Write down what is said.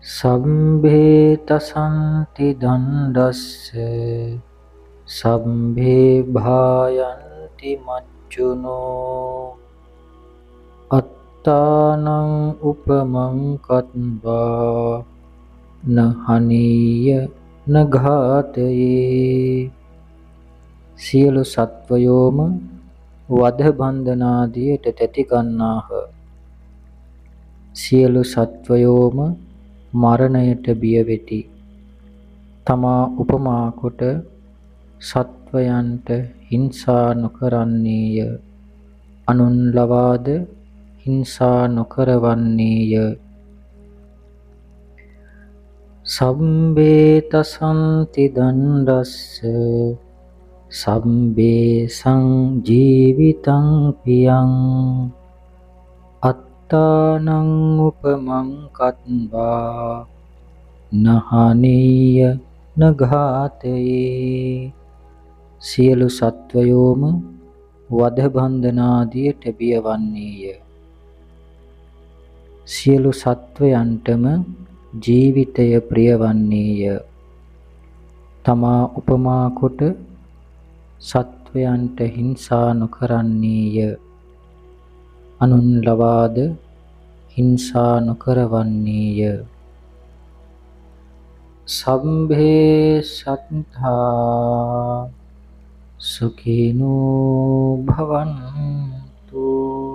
සබ්බේ තසන්ති දණ්ඩස්ස සබ්බේ භායන්ති මච්චුනෝ අත්තානං උපමං කତ୍වා නහනීය නඝාතයේ. සියලු සත්වයෝම වධ බන්ධනාදියට තැති ගන්නාහ. සියලු සත්වයෝම මරණයට බිය වෙති. තමා උපමා කොට සත්වයන්ට හිංසා නොකරන්නේය. අනුන් ලවාද හිංසා නොකරවන්නේය. සබ්බේ තසන්ති දණ්ඩස්ස සබ්බේ සංජීවිතං පියං අත්තානං උපමං කତ୍වා නහනීය නඝාතයේ. සියලු සත්වයෝම වධ බන්ධනාදියට බියවන්නේය. සියලු සත්වයන්ටම ජීවිතය ප්‍රියවන්නේය. තමා උපමා කොට සත්වයන්ට හිංසා නොකරන්නේය. අනුන් ලවාද හිංසා නොකරවන්නේය. සම්භේ සත්තා සුඛිනෝ භවන්තු.